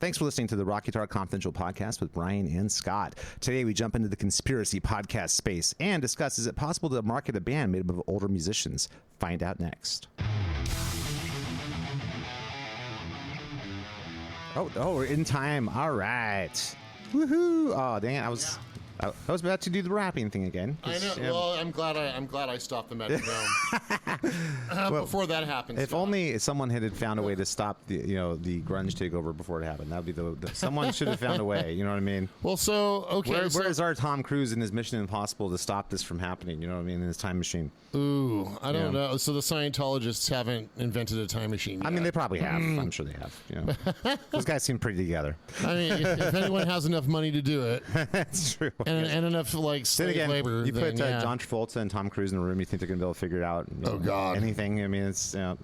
Thanks for listening to the Rock Guitar Confidential podcast with Brian and Scott. Today we jump into the conspiracy podcast space and discuss, is it possible to market a band made up of older musicians? Find out next. Oh, we're in time. All right. Woohoo. Oh, dang it. I was about to do the rapping thing again. I know. Well, I'm glad I stopped the metronome before that happened. If only someone had found a way to stop the grunge takeover before it happened. That would be someone should have found a way. You know what I mean? Well, where is our Tom Cruise in his Mission Impossible to stop this from happening? You know what I mean? In his time machine. Ooh, I don't know. So the Scientologists haven't invented a a machine yet. I mean, they probably have. I'm sure they have. You know, those guys seem pretty together. I mean, if anyone has enough money to do it, that's true. And enough slave labor. You put John Travolta and Tom Cruise in a room, you think they're gonna be able to figure it out? God, anything? I mean, it's no.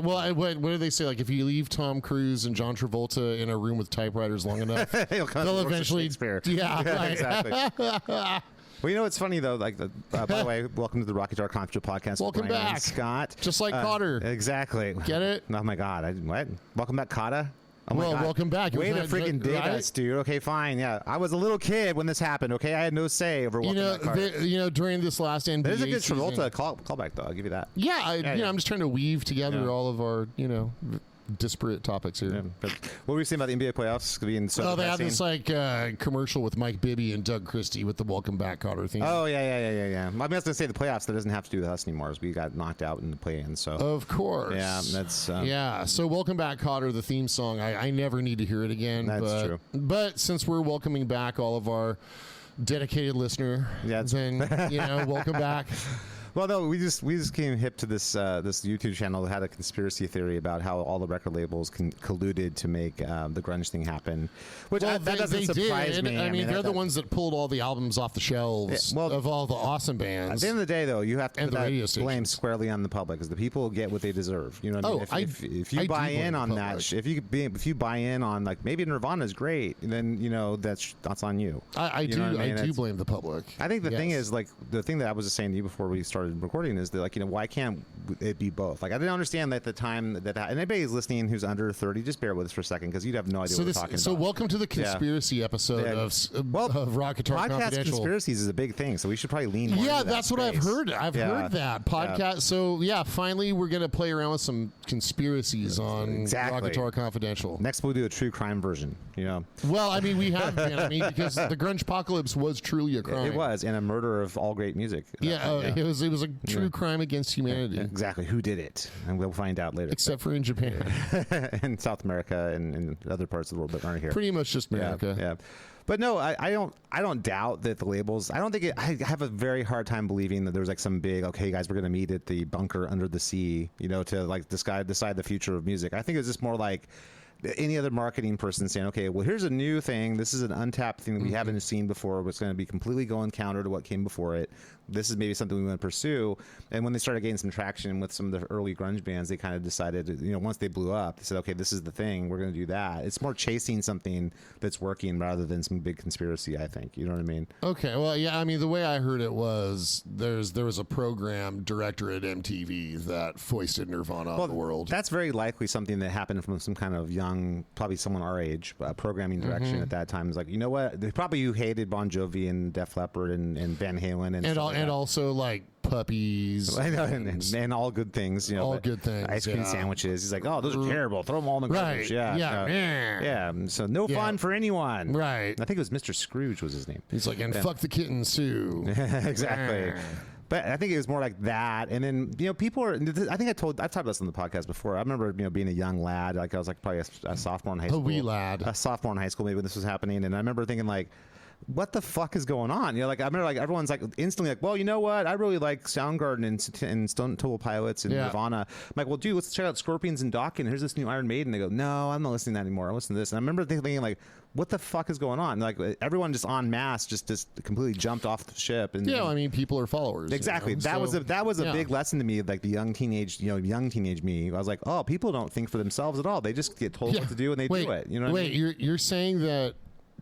Well, what do they say? Like, if you leave Tom Cruise and John Travolta in a room with typewriters long enough, they'll eventually. Yeah, right. Exactly. Well, you know what's funny though? Like, by the way, welcome to the Rock Guitar Confidential podcast. Welcome back, Scott. Just like Cotter. Exactly. Get it? Oh my God! What? Welcome back, Cotter. Oh well, welcome back. Way to freaking dig us, dude. Okay, fine. Yeah, I was a little kid when this happened. Okay, I had no say over what. During this last NBA there's a good season, Travolta callback though. I'll give you that. Yeah, I'm just trying to weave together all of our disparate topics here. Yeah, but what were you saying about the NBA playoffs being so they had this commercial with Mike Bibby and Doug Christie with the Welcome Back Cotter theme. Oh yeah. I mean, I was gonna say the playoffs. That doesn't have to do with us anymore, as we got knocked out in the play-in. So of course, yeah, that's So Welcome Back Cotter, the theme song. I never need to hear it again. That's true. But since we're welcoming back all of our dedicated listener, then welcome back. Well, no, we just came hip to this YouTube channel that had a conspiracy theory about how all the record labels colluded to make the grunge thing happen, which that doesn't surprise me. I mean, they're the ones that pulled all the albums off the shelves of all the awesome bands. At the end of the day, though, you have to put that blame squarely on the public, because the people get what they deserve. You know what I mean? If you buy in on that, if you buy in on, like, maybe Nirvana is great, then that's on you. I do blame the public. I think the thing is, like, the thing that I was just saying to you before we started recording is that, like, why can't it be both? Like, I didn't understand that at the time and anybody who's listening who's under 30, just bear with us for a second, because you'd have no idea what we're talking about. So welcome to the conspiracy episode of Rock Guitar Confidential. Podcast conspiracies is a big thing, so we should probably lean more into that's what I've heard. I've heard that podcast. So finally we're gonna play around with some conspiracies on Rock Guitar Confidential. Next we'll do a true crime version. Well, I mean, we have been. because the grunge apocalypse was truly a crime. It was, and a murder of all great music. It was a true crime against humanity. Exactly. Who did it? And we'll find out later. Except for in Japan. and South America and other parts of the world that aren't here. Pretty much just America. Yeah. But no, I don't doubt that the labels. I don't think I have a very hard time believing that there's like some big, okay, guys, we're going to meet at the bunker under the sea, to like decide the future of music. I think it's just more like any other marketing person saying, okay, well, here's a new thing. This is an untapped thing that we haven't seen before. It's going to be completely going counter to what came before it. This is maybe something we want to pursue. And when they started getting some traction with some of the early grunge bands, they kind of decided, once they blew up, they said, okay, this is the thing. We're going to do that. It's more chasing something that's working rather than some big conspiracy, I think. You know what I mean? Okay. Well, yeah, I mean, the way I heard it was there was a program director at MTV that foisted Nirvana on the world. That's very likely something that happened from some kind of young, probably someone our age, programming direction at that time. Is like, you know what? Probably you hated Bon Jovi and Def Leppard and Van Halen and also like puppies. I know, and all good things. All good things. Ice cream sandwiches. He's like, oh, those are terrible. Throw them all in the garbage. Yeah. So no fun for anyone. Right. I think it was Mr. Scrooge was his name. He's like, and fuck the kittens too. Exactly. But I think it was more like that. And then, people are, I think I've talked about this on the podcast before. I remember, being a young lad, like I was like probably a sophomore in high school. A wee lad. A sophomore in high school, maybe when this was happening. And I remember thinking like, what the fuck is going on? Like, I remember like everyone's like instantly like, well, you know what? I really like Soundgarden and Stone Temple Pilots and Nirvana. I'm like, well, dude, let's check out Scorpions and Dokken. Here's this new Iron Maiden. They go, no, I'm not listening to that anymore. I listen to this. And I remember thinking like, what the fuck is going on? Like, everyone just en masse just completely jumped off the ship. And I mean, people are followers. Exactly. That was a big lesson to me. Like the young teenage me. I was like, oh, people don't think for themselves at all. They just get told what to do and they do it. You know what I mean? You're saying that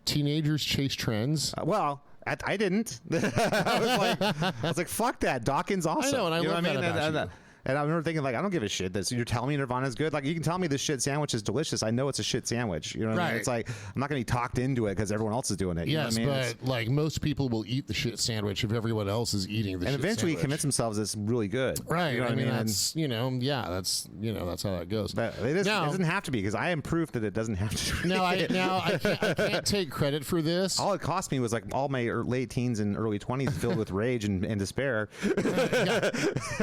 teenagers chase trends? Well, I didn't. I was like, fuck that. Dawkins awesome. I know, and I love that about you. And I remember thinking, like, I don't give a shit. You're telling me Nirvana's good? Like, you can tell me this shit sandwich is delicious. I know it's a shit sandwich. You know what I mean? It's like, I'm not going to be talked into it because everyone else is doing it. You yes, know what I mean? But like most people will eat the shit sandwich if everyone else is eating the shit sandwich. And eventually convince themselves it's really good. Right. You know what I mean? That's, that's how that goes. But it doesn't have to be, because I am proof that it doesn't have to be. Now I can't take credit for this. All it cost me was like all my late teens and early 20s filled with rage and despair.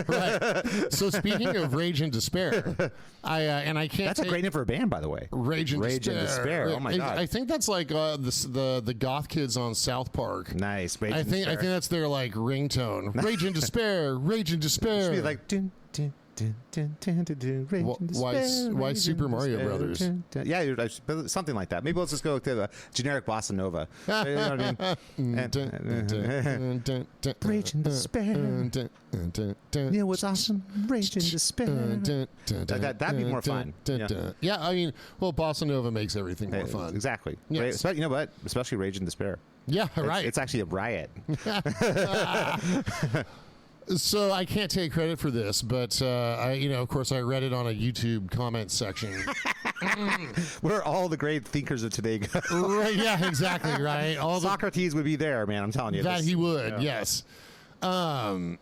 Right. So speaking of rage and despair, I can't. That's a great name for a band, by the way. Rage and despair. Oh my god! I think that's like the goth kids on South Park. Nice. I think that's their like ringtone. Rage and despair. Rage and despair. It should be like. Dun, dun, dun, dun, dun, dun, dun, rage and despair, why Super Mario Brothers? Yeah, something like that. Maybe let's just go to the generic bossa nova. You know what I mean? Rage and despair. Yeah, what's awesome? Rage and despair. That'd be more fun. Yeah, I mean, well, bossa nova makes everything more fun. Exactly. Yes. You know what? Especially rage and despair. Yeah, right. It's actually a riot. So I can't take credit for this, but of course, I read it on a YouTube comment section. Where all the great thinkers of today go. Right, yeah, exactly. Right. Socrates would be there, man. I'm telling you. That he would. Yeah. Yes. But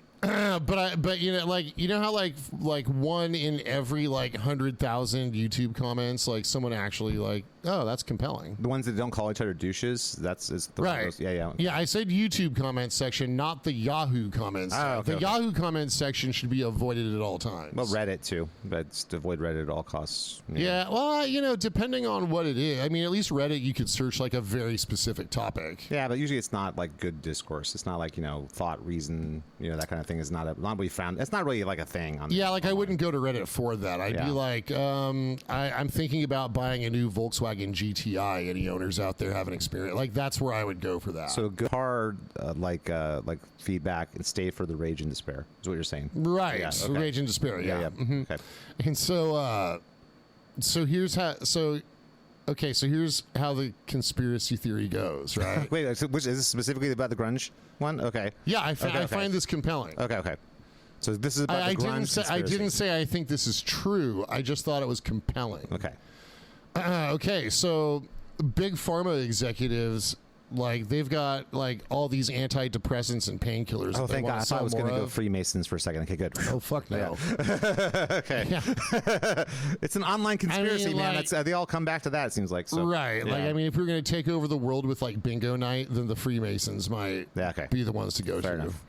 you know how like one in every 100,000 YouTube comments, like someone actually like, oh, that's compelling. The ones that don't call each other douches, that's the right. Yeah. Yeah, I said YouTube comment section, not the Yahoo comments. The Yahoo comments section should be avoided at all times. Well, Reddit too, but just avoid Reddit at all costs. Yeah, well, depending on what it is. I mean, at least Reddit, you could search like a very specific topic. Yeah, but usually it's not like good discourse. It's not like thought, reason, that kind of thing is not we found. It's not really like a thing. I wouldn't go to Reddit for that. I'd be like, I'm thinking about buying a new Volkswagen GTI. Any owners out there have an experience? Like that's where I would go for that. So good hard like feedback and stay for the rage and despair is what you're saying. Right. Yeah, okay. Rage and despair. Yeah. Mm-hmm. Okay. And so here's how. Okay, so here's how the conspiracy theory goes, right? Wait, which is this specifically about the grunge one? Okay. Yeah, I find this compelling. Okay. So this is about the grunge conspiracy. I didn't say I think this is true. I just thought it was compelling. Okay. Okay, so big pharma executives, they've got all these antidepressants and painkillers. Oh, thank God! I thought I was going to go Freemasons for a second. Okay, good. Oh, fuck no. Okay. Yeah. It's an online conspiracy, man. They all come back to that. It seems like so. Right. Yeah. If you're going to take over the world with bingo night, then the Freemasons might be the ones to go Fair to. Enough.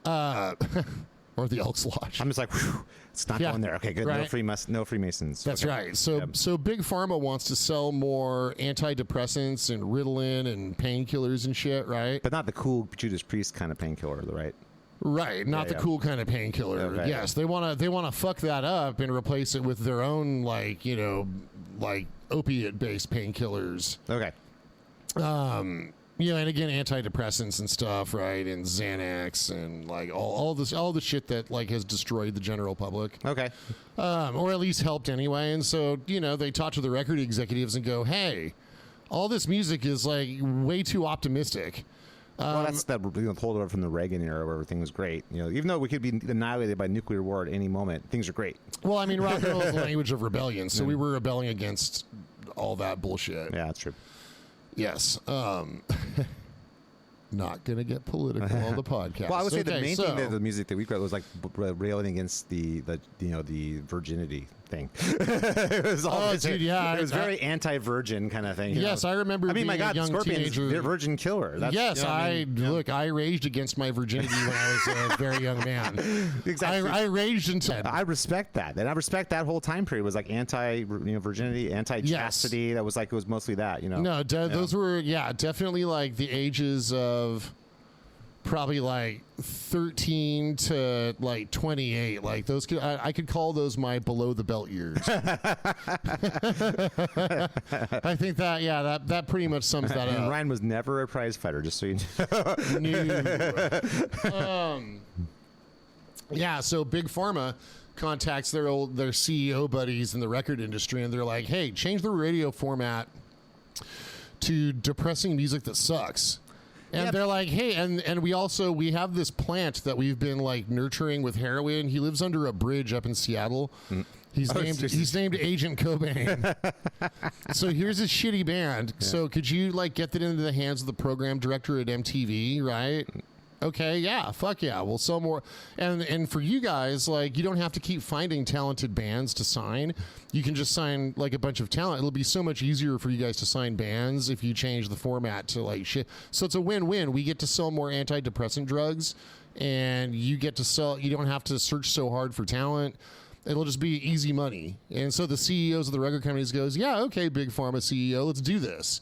Yeah. Or the Elks Lodge. I'm just like, whew, it's not going there. Okay, good. Right. No Freemasons. That's right. So Big Pharma wants to sell more antidepressants and Ritalin and painkillers and shit, right? But not the cool Judas Priest kind of painkiller, right? Right, not the cool kind of painkiller. Okay. Yes, they want to fuck that up and replace it with their own opiate-based painkillers. Okay. And again, antidepressants and stuff, right? And Xanax and all the shit that has destroyed the general public. Okay. Or at least helped anyway. And so, they talk to the record executives and go, hey, all this music is way too optimistic. Well, that's that holdover from the Reagan era where everything was great. Even though we could be annihilated by nuclear war at any moment, things are great. Well, I mean, rock and roll is the language of rebellion, so we were rebelling against all that bullshit. Yeah, that's true. Yes. Not going to get political on the podcast. Well, I would say the main thing that the music that we got was railing against the virginity thing. It was it was very anti-virgin kind of thing. Yes, I remember. My God, Scorpions, they're virgin killer. Yes, I raged against my virginity when I was a very young man. Exactly. I raged until I respect that, and I respect that whole time period was anti-virginity, anti-chastity. Yes. That was it was mostly that. No, those were definitely the ages of probably 13 to 28. Those I could call those my below the belt years. I think that pretty much sums that up. Ryan was never a prize fighter, just so you know. So Big Pharma contacts their CEO buddies in the record industry, and they're like, hey, change the radio format to depressing music that sucks. And they're like, hey, and we have this plant that we've been like nurturing with heroin. He lives under a bridge up in Seattle. He's named Agent Cobain. So here's a shitty band. Yeah. So could you like get that into the hands of the program director at MTV, right? Okay, yeah, fuck yeah, we'll sell more. And for you guys, like, you don't have to keep finding talented bands to sign. You can just sign like a bunch of talent. It'll be so much easier for you guys to sign bands if you change the format to like shit. So it's a win-win. We get to sell more antidepressant drugs, and you get to sell. You don't have to search so hard for talent. It'll just be easy money. And so the CEOs of the record companies goes, yeah, okay, big pharma CEO, let's do this.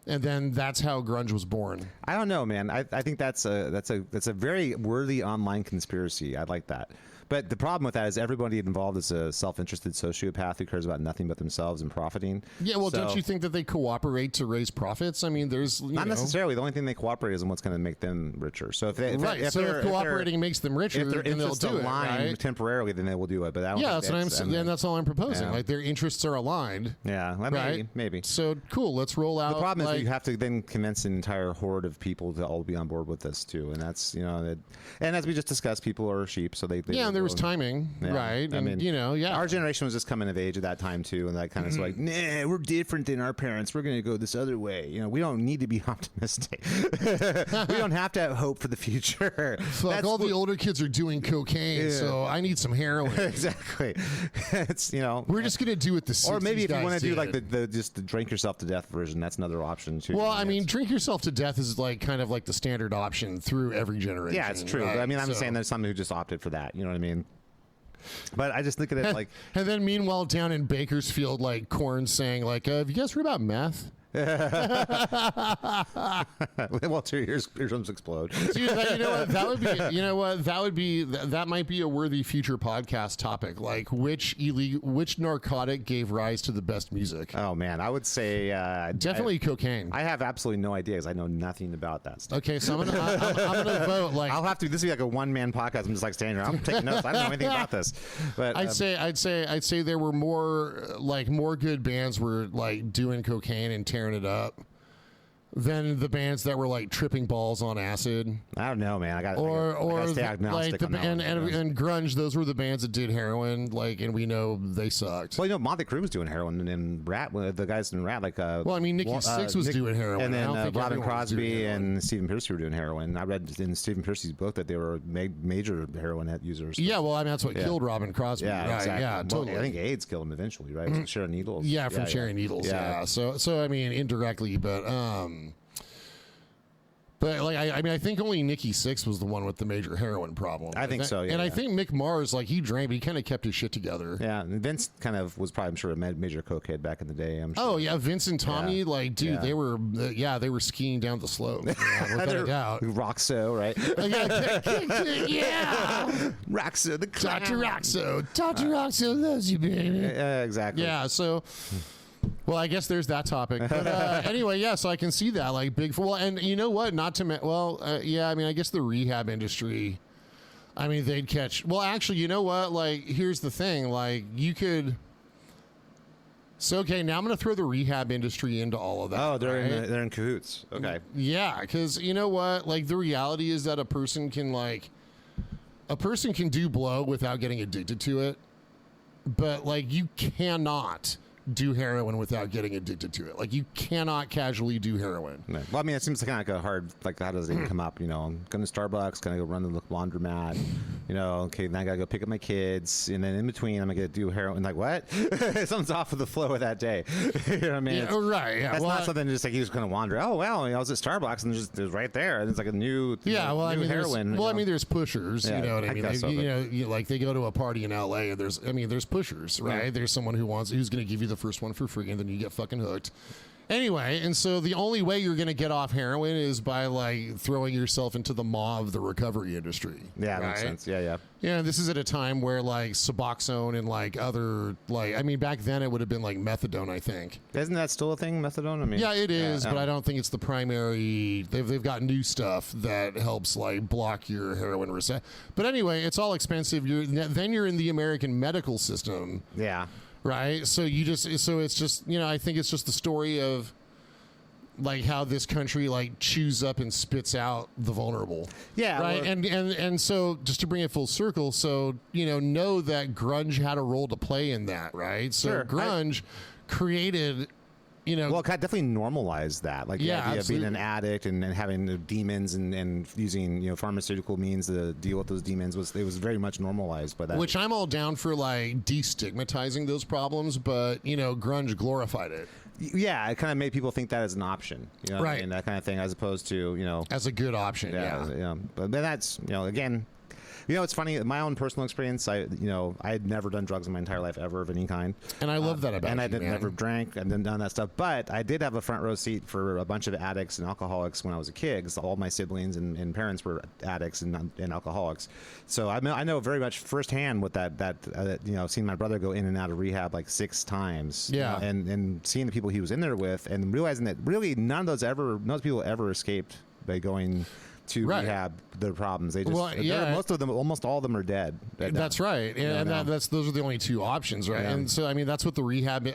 And then that's how grunge was born. I don't know, man. I think that's a very worthy online conspiracy. I like that. But the problem with that is everybody involved is a self-interested sociopath who cares about nothing but themselves and profiting. Yeah, well, don't you think that they cooperate to raise profits? I mean, there's not necessarily. The only thing they cooperate is on what's going to make them richer. So if cooperating makes them richer, then they'll do it. Right? Temporarily, then they will do it. But that's all I'm proposing. Yeah. Like their interests are aligned. Yeah, right? maybe. So cool. Let's roll out. The problem is that you have to then convince an entire horde of people to all be on board with this too, and that's and as we just discussed, people are sheep, so they and there was timing. Yeah. Right. I mean, our generation was just coming of age at that time too, and that kind of like, nah, we're different than our parents. We're going to go this other way. We don't need to be optimistic. We don't have to have hope for the future. Fuck, all the older kids are doing cocaine, so I need some heroin. Exactly. It's we're just going to do it the 60s. Or maybe if you want to do like the just the drink yourself to death version, that's another option too. Well, I mean, drink yourself to death is like kind of like the standard option through every generation. Yeah, it's true. Right? But I mean, I'm saying there's someone who just opted for that. You know what I mean? But I just look at it like... And then meanwhile, down in Bakersfield, like, Korn saying, like, have you guys heard about meth? Walter, your eardrums explode. Dude, that might be a worthy future podcast topic. Like, which narcotic gave rise to the best music? Oh man, I would say definitely cocaine. I have absolutely no idea because I know nothing about that stuff. Okay, so I'm gonna vote. Like, I'll have to. This will be like a one-man podcast. I'm just like standing around, I'm taking notes. I don't know anything about this. But I'd say there were more good bands were like doing cocaine and tearing it up than the bands that were like tripping balls on acid. I don't know, man. I got to stay agnostic like and grunge. Those were the bands that did heroin, like, and we know they sucked. Well, Motley Crue was doing heroin, and Rat, the guys in Rat, like, well, I mean, Nikki Sixx was doing heroin, and then Robin Crosby and Stephen Piercy were doing heroin. I read in Stephen Piercy's book that they were major heroin users. Yeah, well, I mean, that's what killed Robin Crosby. Yeah, right? Exactly. Yeah, totally. I think AIDS killed him eventually, right? Mm-hmm. Sharing needles. Yeah, from sharing needles. Yeah. So I mean, indirectly, but like I think only Nikki Sixx was the one with the major heroin problem. I think so. Yeah, and I think Mick Mars, like, he drank, but he kind of kept his shit together. Yeah, and Vince kind of was probably, I'm sure, a major cokehead back in the day. I'm sure. Oh yeah, Vince and Tommy, like, dude, they were skiing down the slope. Without a doubt. Roxo, right? Yeah, Roxo, the clown. Dr. Roxo loves you, baby. Exactly. Yeah, so. Well, I guess there's that topic. But anyway, yeah, so I can see that, like, big. Well, and you know what? Yeah, I mean, I guess the rehab industry, I mean, they'd catch. Well, actually, you know what? Like, here's the thing. Like, you could. So, okay, now I'm going to throw the rehab industry into all of that. Oh, they're in cahoots. Okay. Yeah, because you know what? Like, the reality is that a person can do blow without getting addicted to it, but, like, you cannot do heroin without getting addicted to it. Like, you cannot casually do heroin. No. Well, I mean, it seems kind of like a hard, like, how does it even come up? I'm going to Starbucks, going to go run to the laundromat, okay, then I got to go pick up my kids, and then in between, I'm going to do heroin. Like, what? Something's off of the flow of that day. You know what I mean? Yeah, right, yeah. That's not something just like you just going to wander. Oh, well, I was at Starbucks, and it was right there, and it's like a new, heroin. There's pushers, you know what I mean? They go to a party in LA, and there's pushers, right? Yeah. There's someone who's going to give you the first one for free, and then you get fucking hooked. Anyway, and so the only way you're going to get off heroin is by, like, throwing yourself into the maw of the recovery industry. Yeah, right? Makes sense. Yeah. Yeah, this is at a time where, like, Suboxone and, like, other, like, I mean, back then it would have been, like, methadone, I think. Isn't that still a thing, methadone? I mean, yeah, it is, but I don't think it's the primary. They've got new stuff that helps, like, block your heroin receptor. But anyway, it's all expensive. Then you're in the American medical system. Yeah. Right, so it's just I think it's just the story of like how this country like chews up and spits out the vulnerable. Yeah, right. well, And so just to bring it full circle, so know that grunge had a role to play in that, right? So Sure, grunge created. Well, it definitely normalized that. Like the idea absolutely. of being an addict and having demons and using pharmaceutical means to deal with those demons was very much normalized by that. Which I'm all down for, like destigmatizing those problems, but grunge glorified it. Yeah, it kind of made people think that as an option, right? And that kind of thing, as opposed to as a good option. Yeah. But then that's again. It's funny. My own personal experience, I had never done drugs in my entire life ever of any kind, and I love that about and you, I didn't man. never drank and done that stuff. But I did have a front row seat for a bunch of addicts and alcoholics when I was a kid, because all my siblings and parents were addicts and alcoholics. So I know very much firsthand what that seeing my brother go in and out of rehab like 6 times, yeah, and seeing the people he was in there with, and realizing that really none of those people ever escaped by going to rehab their problems. They just almost all of them are dead. That's right, and those are the only 2 options, right? Yeah. And so that's what the rehab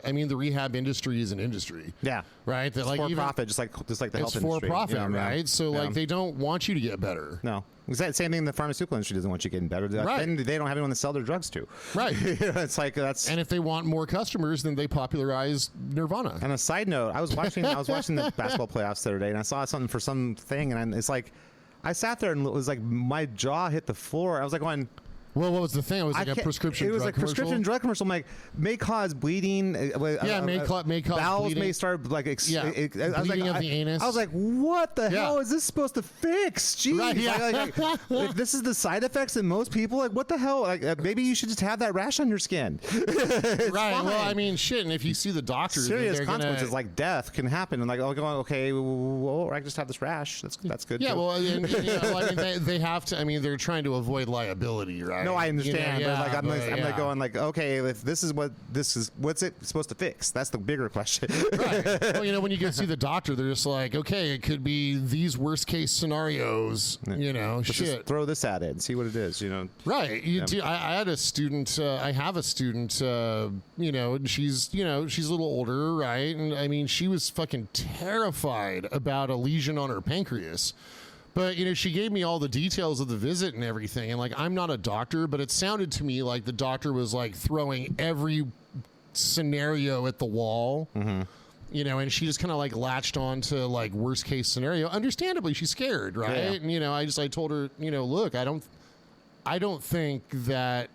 industry is an industry. Yeah, right. That it's for profit, just like the health industry. It's for profit, right? So like they don't want you to get better. No. It's that same thing. The pharmaceutical industry doesn't want you getting better. Right. Then they don't have anyone to sell their drugs to. Right. It's like that's. And if they want more customers, then they popularize Nirvana. And a side note, I was watching the basketball playoffs the other day, and I saw something for something, and it's like, I sat there and it was like my jaw hit the floor. I was like going. Well, what was the thing? It was like a prescription drug commercial? It was like a prescription drug commercial. I'm like, may cause bleeding. May cause bowels bleeding. May start like bleeding of the anus. I was like, what the hell is this supposed to fix? Jeez. Right, yeah. Like, this is the side effects that most people, like, what the hell? Like, maybe you should just have that rash on your skin. Right. Fine. Well, I mean, shit. And if you see the doctor, serious consequences like death can happen. And like, oh, going, okay, well, I just have this rash. That's good. Yeah. Well, they have to. I mean, they're trying to avoid liability, right? No, I understand. But like, I'm like going like, okay, if this is what's it supposed to fix? That's the bigger question. Right. Well, when you go see the doctor, they're just like, okay, it could be these worst case scenarios. Just throw this at it and see what it is. Right. I had a student. I have a student. And she's a little older, right? And I mean, she was fucking terrified about a lesion on her pancreas. But, she gave me all the details of the visit and everything. And, like, I'm not a doctor, but it sounded to me like the doctor was, like, throwing every scenario at the wall. Mm-hmm. And she just kind of, like, latched on to, like, worst case scenario. Understandably, she's scared, right? Yeah. And, I told her, look, I don't think that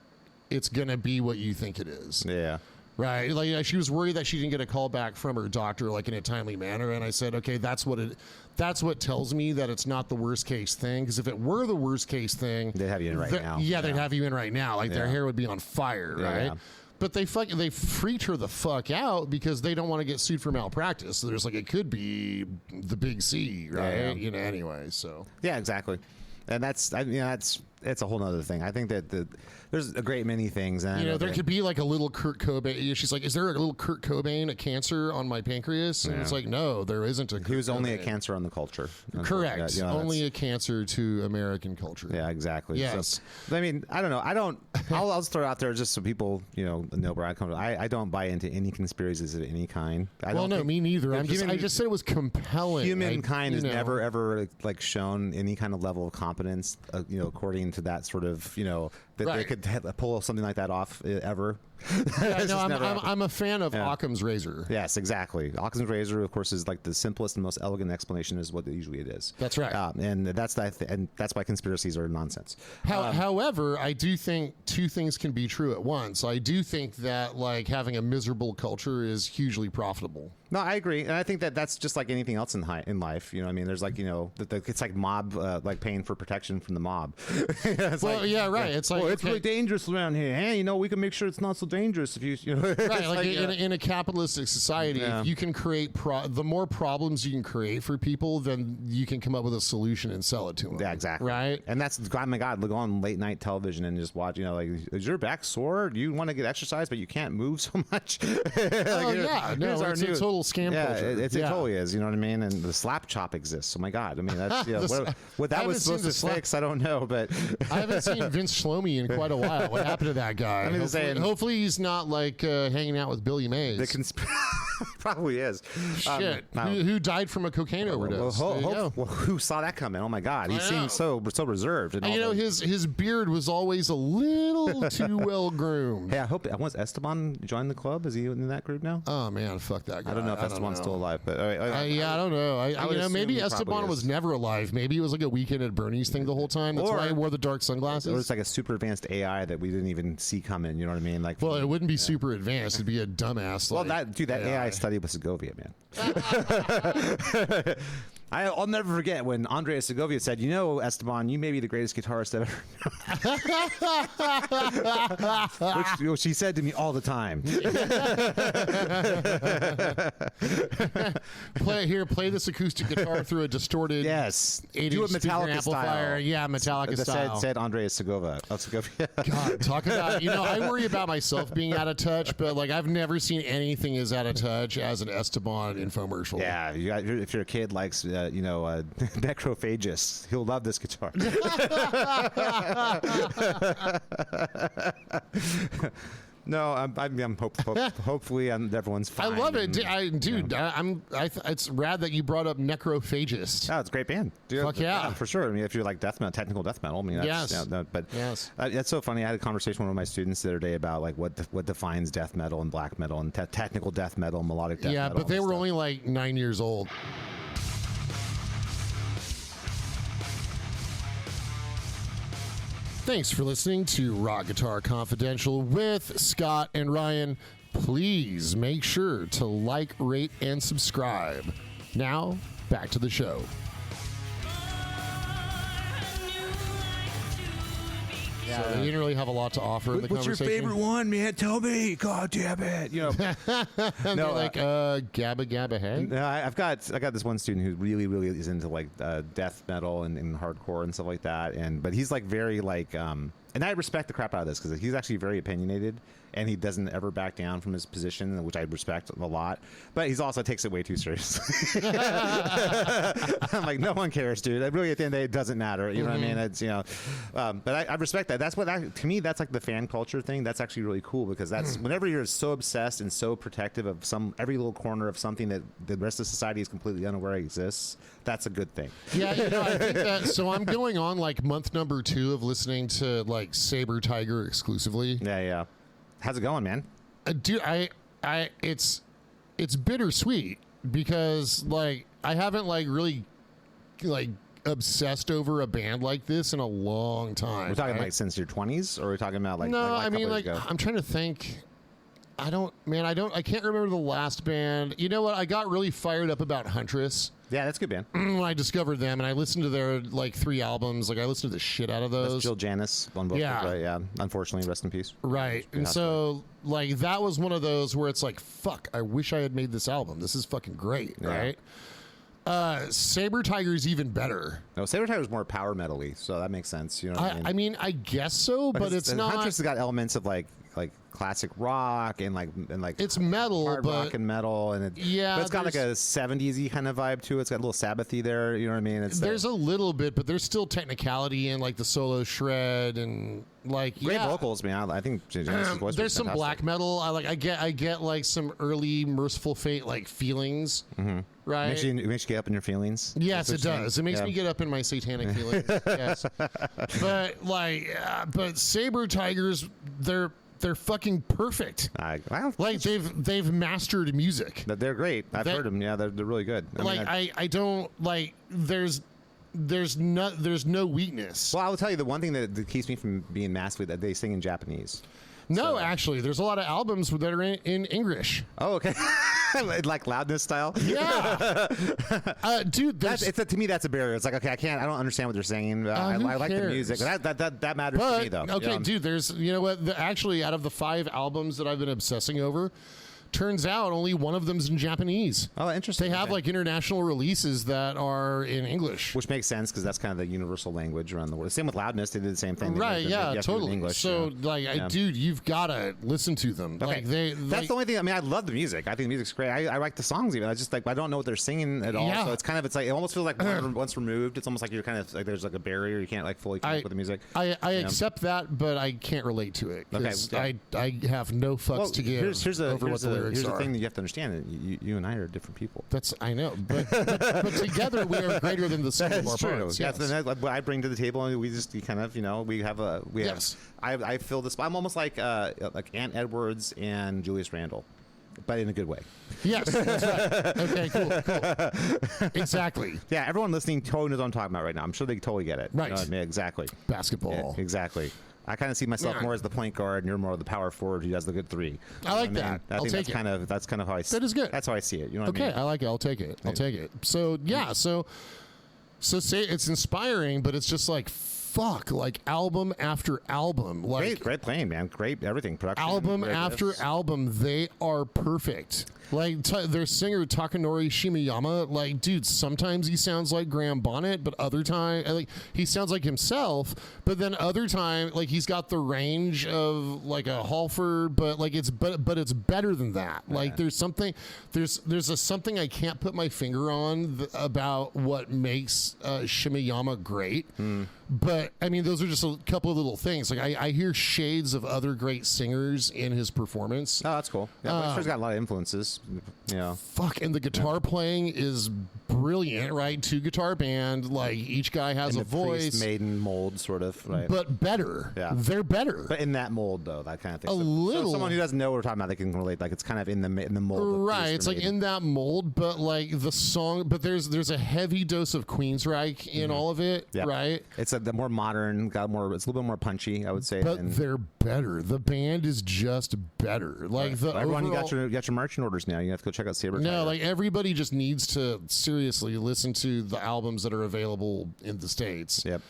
it's going to be what you think it is. Yeah. Right. Like, she was worried that she didn't get a call back from her doctor, like, in a timely manner. And I said, okay, that's what tells me that it's not the worst case thing. Because if it were the worst case thing, they'd have you in right now. Yeah, they'd have you in right now. Like, their hair would be on fire, right? Yeah. But they freaked her the fuck out because they don't want to get sued for malpractice. So there's like, it could be the big C, right? Yeah. Anyway, so. Yeah, exactly. And it's a whole nother thing. I think that there's a great many things. And there could be like a little Kurt Cobain. She's like, is there a little Kurt Cobain, a cancer on my pancreas? And it's like, no, there isn't a Kurt He was only Cobain. A cancer on the culture. Correct. Only a cancer to American culture. Yeah, exactly. Yes. So, I mean, I don't know. I'll just throw it out there just so people, know where I come from. I don't buy into any conspiracies of any kind. Me neither. I just said it was compelling. Humankind has never, ever like shown any kind of level of competence, according to that sort of, that they could pull something like that off ever. Yeah, no, I'm a fan of Occam's razor. Yes, exactly. Occam's razor, of course, is like the simplest and most elegant explanation is what usually it is. That's right. And that's why conspiracies are nonsense. However, I do think 2 things can be true at once. I do think that like having a miserable culture is hugely profitable. No, I agree, and I think that that's just like anything else in life. I mean, there's like it's like mob like paying for protection from the mob. It's like it's really dangerous around here. Hey, we can make sure it's not so dangerous if you right. Like in a capitalistic society, if you can create the more problems you can create for people, then you can come up with a solution and sell it to them. Yeah, exactly. Right. And that's, oh my God, look on late night television and just watch. Like, is your back sore? Do you want to get exercise but you can't move so much? It's a total scam culture. It totally is. You know what I mean? And the slap chop exists. Oh my God. I mean, that's what that was supposed to fix. I don't know, but I haven't seen Vince Shlomi in quite a while. What happened to that guy? Hopefully he's not like hanging out with Billy Mays. Probably is. Shit. Who died from a cocaine overdose? Who saw that coming? Oh my God, he seemed so reserved. And you know, his beard was always a little too well groomed. Hey, I hope once Esteban joined the club. Is he in that group now? Oh man, fuck that guy. I don't know if Esteban's still alive, but I don't know. Maybe Esteban was never alive. Maybe it was like a Weekend at Bernie's thing the whole time. That's why he wore the dark sunglasses. Or it's like a super advanced AI that we didn't even see coming. You know what I mean? Like, well, it wouldn't be super advanced. It'd be a dumbass. Well, that AI studied with Segovia, man. I'll never forget when Andres Segovia said, "You know, Esteban, you may be the greatest guitarist I've ever." which he said to me all the time. Play this acoustic guitar through a distorted. Yes, 8-inch do a Metallica amplifier. style. Yeah, Metallica style. Said Andres Segovia. God, talk about. I worry about myself being out of touch, but like I've never seen anything as out of touch as an Esteban infomercial. Yeah, if your kid likes. Necrophagist. He'll love this guitar. No, I'm hopefully everyone's fine. I love it, dude. It's rad that you brought up Necrophagist. Oh, it's a great band. Dude, Fuck yeah, for sure. I mean, if you're like death metal, technical death metal, I mean, that's, yes. That's so funny. I had a conversation with one of my students the other day about like what defines death metal and black metal and technical death metal, melodic death metal. Yeah, but they were only like 9 years old. Thanks for listening to Rock Guitar Confidential with Scott and Ryan. Please make sure to like, rate, and subscribe. Now, back to the show. Yeah, so they didn't really have a lot to offer in the conversation. What's your favorite one, man? Tell me. God damn it. You know. No, like Gabba Gabba Hey. No, I got this one student who really is into like death metal and hardcore and stuff like that. But he's like very like and I respect the crap out of this because he's actually very opinionated and he doesn't ever back down from his position, which I respect a lot. But he's also takes it way too seriously. I'm like, no one cares, dude. Really, at the end of the day, it doesn't matter. You know what I mean? It's but I respect that. That's to me, that's like the fan culture thing. That's actually really cool because that's whenever you're so obsessed and so protective of every little corner of something that the rest of society is completely unaware exists. That's a good thing. Yeah, I think that. So I'm going on like month number 2 of listening to like Saber Tiger exclusively. Yeah. How's it going, man? Dude, it's bittersweet because like I haven't like really like obsessed over a band like this in a long time. We're talking like since your 20s, or we're talking about like no, like I mean like I'm trying to think. I can't remember the last band. You know what? I got really fired up about Huntress. Yeah, that's a good band. When I discovered them, and I listened to their like 3 albums. Like I listened to the shit out of those. That's Jill Janis on vocals, right? Yeah. Unfortunately, rest in peace. Right. And so like that was one of those where it's like, fuck, I wish I had made this album. This is fucking great, right? Saber Tiger's even better. No, Saber Tiger's more power metal-y, so that makes sense. You know what I mean, I guess so, but it's not. Huntress has got elements of like classic rock and like it's metal, hard rock and metal, and but it's got like a 70s-y kind of vibe to it. It's got a little Sabbathy there. You know what I mean? There's a little bit, but there's still technicality in like the solo shred and like great vocals, man. I think Genesis' voice there's some fantastic. Black metal. I get like some early Merciful Fate like feelings. Right, makes you get up in your feelings. Yes, it does. It makes me get up in my satanic feelings. Yes, but Saber Tigers, they're fucking perfect. Like they've mastered music. They're great. I've heard them. Yeah, they're really good. I don't like. There's no weakness. Well, I will tell you the one thing that keeps me from being massively that they sing in Japanese. No, actually, there's a lot of albums that are in English. Oh, okay. Like Loudness style. Yeah, dude. To me, that's a barrier. It's like, okay, I don't understand what they're saying. I like the music. That matters to me, though. Okay, dude. There's, you know what? Actually, out of the 5 albums that I've been obsessing over, turns out only one of them's in Japanese. Oh, interesting. They have like international releases that are in English, which makes sense because that's kind of the universal language around the world. Same with Loudness; they did the same thing. Right? Yeah, totally. English, so, dude, you've got to listen to them. Okay. That's the only thing. I mean, I love the music. I think the music's great. I like the songs even. I just I don't know what they're singing at all. Yeah. So it's like it almost feels like once removed, it's almost like you're kind of like there's like a barrier. You can't like fully connect with the music. I accept that, but I can't relate to it. Okay. I have no fucks to give over what the lyrics here's are. the thing that you have to understand: you and I are different people. I know, but together we are greater than the sum of our parts. Yes. That's what I bring to the table, and we kind of, Yes. I feel this. I'm almost like Aunt Edwards and Julius Randle, but in a good way. Yes, that's right. Okay, cool. Exactly. Yeah, everyone listening totally knows what I'm talking about right now. I'm sure they totally get it. Right. You know what I mean? Exactly. Basketball. Yeah, exactly. I kind of see myself more as the point guard, and you're more the power forward who does the good three. I like that. I think take that's kind of how I see it. That is good. That's how I see it. You know what Okay, I mean? I like it. I'll take it. I'll take it. So yeah, so say it's inspiring, but it's just like fuck, like album after album, like Great playing, man. Great everything. Production. album great after riffs. album, they are perfect. Like their singer Takanori Shimiyama, like dude, sometimes he sounds like Graham Bonnet, but other time like he sounds like himself. But then other time, like he's got the range of like a Halford, but like it's better than that. Like there's something something I can't put my finger on about what makes Shimiyama great. But I mean, those are just a couple of little things. Like I hear shades of other great singers in his performance. Oh, that's cool. Yeah, he's got a lot of influences. You know. Fuck, and the guitar playing is brilliant, right? 2-guitar band, like each guy has a voice, Priest Maiden mold, sort of, right? but better. Yeah. They're better. But in that mold, though, that kind of thing. A little. So someone who doesn't know what we're talking about, they can relate. Like it's kind of in the mold. Of Right, Priest it's or like Maiden. in that mold, but like the song, but there's a heavy dose of Queensryche in all of it, Yeah. right? It's the more modern, it's a little bit more punchy, I would say. But they're better. The band is just better. Like the everyone, overall, you got your marching orders now. You have to go check out Saber. no, like everybody just needs to seriously listen to the albums that are available in the States. Yep.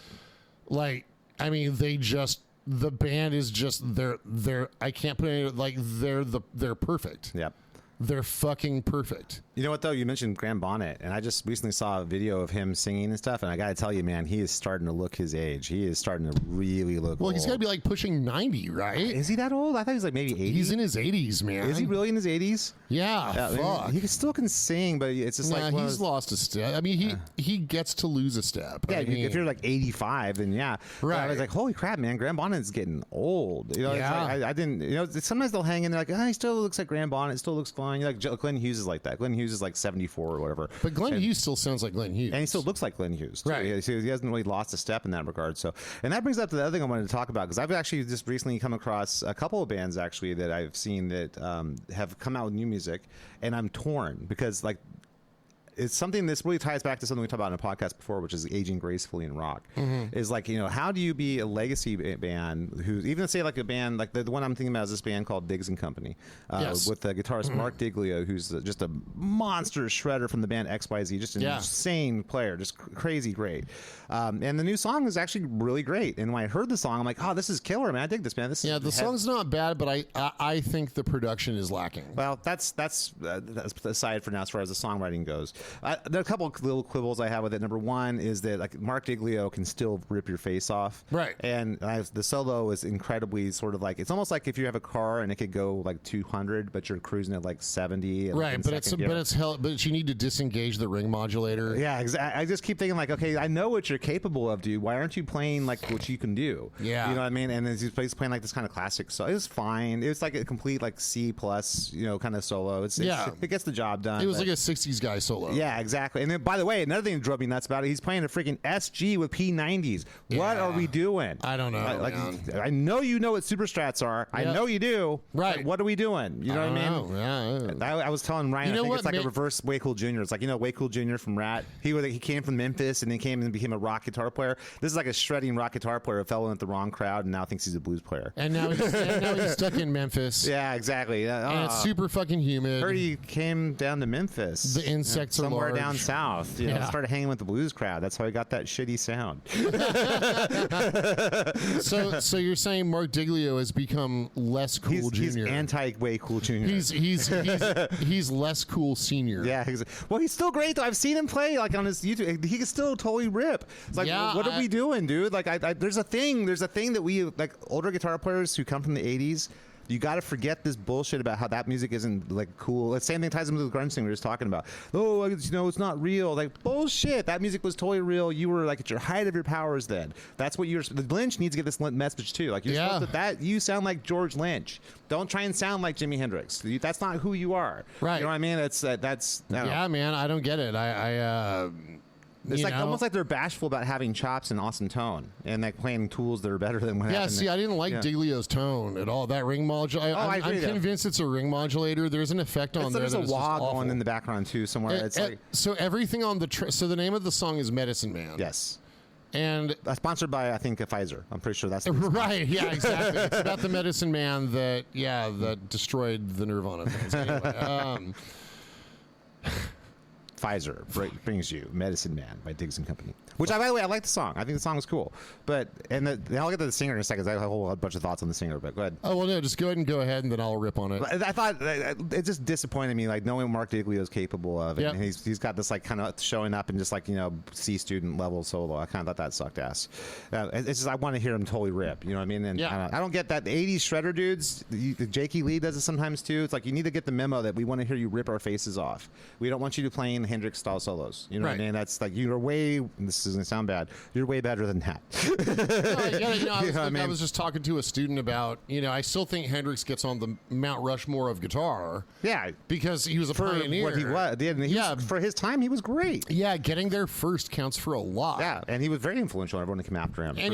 Like, I mean, the band is just they're I can't put any like they're perfect. Yep. They're fucking perfect. You know what though? You mentioned Graham Bonnet, and I just recently saw a video of him singing and stuff, and I got to tell you, man, he is starting to look his age. He is starting to really look. Well, old. he's got to be like pushing 90, right? Is he that old? I thought he was like maybe 80. He's in his 80s, man. Is he really in his 80s? Yeah, I mean, fuck. he still can sing, but it's just Nah, like he's lost a step. I mean, he gets to lose a step. Yeah, I mean, if you're like 85, then yeah. Right. I was like, holy crap, man, Graham Bonnet's getting old. You know, Yeah. it's like, I didn't. You know, sometimes they'll hang in there like, oh, he still looks like Graham Bonnet, still looks fine. Like Glenn Hughes is like that. Glenn Hughes is like 74 or whatever. but Glenn Hughes still sounds like Glenn Hughes. And he still looks like Glenn Hughes. Too. Right. He hasn't really lost a step in that regard. So, and that brings up to the other thing I wanted to talk about, because I've actually just recently come across a couple of bands actually that I've seen that have come out with new music, and I'm torn because like it's something this really ties back to something we talked about in a podcast before, which is aging gracefully in rock. Is like, you know, how do you be a legacy band who, even say like a band like the one I'm thinking about is this band called Diggs and Company, Yes. with the guitarist Mark Diglio, who's just a monster shredder from the band XYZ, just an insane player, just crazy great. And the new song is actually really great. And when I heard the song, I'm like, oh, this is killer, man. I dig this, man. This yeah, is the song's not bad, but I think the production is lacking. well, that's aside for now as far as the songwriting goes. There are a couple of little quibbles I have with it. Number one is that like Mark Diglio can still rip your face off, Right. And the solo is incredibly sort of like, it's almost like if you have a car and it could go like 200, but you're cruising at like 70. And Right, in but second gear. but you need to disengage the ring modulator. Yeah, exactly. I just keep thinking like, okay, I know what you're capable of, dude. Why aren't you playing like what you can do? Yeah. You know what I mean? And then he's playing like this kind of classic. So it was fine. It was like a complete like C plus, you know, kind of solo. It gets the job done. It was but- like a 60s guy solo. Yeah, exactly. And then, by the way, another thing that drove me nuts about it, he's playing a freaking SG with P90s. What are we doing? I don't know. Like, man. I know you know what super strats are. I know you do. Right. Like, what are we doing? You know what I mean? Yeah. I was telling Ryan, You know I think what, it's like a reverse Way Cool Jr. It's like, you know, Way Cool Jr. from Rat. He came from Memphis and then came and became a rock guitar player. This is like a shredding rock guitar player who fell in with the wrong crowd and now thinks he's a blues player. And now he's stuck in Memphis. Yeah, exactly. And it's super fucking humid. Heard he came down to Memphis. The insects are somewhere large. down south. You know, Yeah. started hanging with the blues crowd. That's how he got that shitty sound. So you're saying Mark Diglio has become less cool He's junior? anti-Way Cool Jr. He's less cool senior. Yeah, well, he's still great though. I've seen him play like on his YouTube. He can still totally rip. It's like, Yeah, what are we doing, dude? Like, there's a thing that we like older guitar players who come from the '80s. You got to forget this bullshit about how that music isn't like cool. The same thing ties into the grunge thing we were just talking about. Oh, it's not real. Like bullshit. That music was totally real. You were like at your height of your powers then. That's what you're. The Lynch needs to get this message too. Like you're supposed to, that you sound like George Lynch. Don't try and sound like Jimi Hendrix. That's not who you are. Right. You know what I mean? That's. Yeah, man. I don't get it. It's like almost like they're bashful about having chops and awesome tone and like playing tools that are better than what happened. See, I didn't like Diglio's tone at all. That ring modulator. I'm convinced it's a ring modulator. There's an effect on there. There's a wah going in the background too somewhere. So everything on so the name of the song is Medicine Man. Yes. And sponsored by, I think, Pfizer. I'm pretty sure that's right. Yeah, exactly. It's about the medicine man that destroyed the Nirvana fans. Anyway, Pfizer brings you Medicine Man by Diggs and Company. Which, by the way, I like the song. I think the song is cool. But I'll get to the singer in a second. I have a whole bunch of thoughts on the singer. But go ahead. Oh well, no, just go ahead, and then I'll rip on it. I thought it just disappointed me, like knowing Mark Diglio is capable of, and he's got this like kind of showing up and just like C student level solo. I kind of thought that sucked ass. It's just I want to hear him totally rip. You know what I mean? And I don't get that. The '80s shredder dudes. Jakey Lee does it sometimes too. It's like you need to get the memo that we want to hear you rip our faces off. We don't want you to playing Hendrix style solos. You know what I mean? That's like you're way. This is gonna sound bad. You're way better than that. I was just talking to a student about, I still think Hendrix gets on the Mount Rushmore of guitar. Yeah. Because he was a pioneer. What he was. For his time, he was great. Yeah, getting there first counts for a lot. Yeah, and he was very influential on everyone that came after him. And,